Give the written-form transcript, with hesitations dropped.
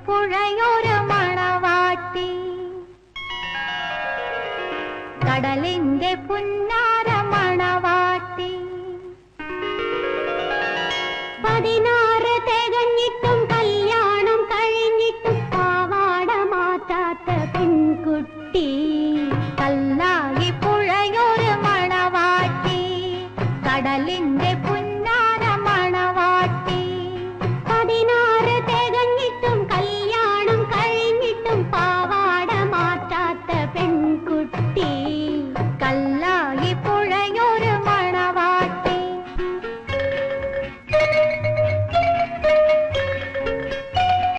പുഴയൊരു മണവാട്ടി കടലിന്റെ പുന്നാര മണവാട്ടി 16 തികഞ്ഞിട്ടും കല്യാണം കഴിഞ്ഞിട്ടും പാവാട മാറ്റാത്ത പെൺകുട്ടി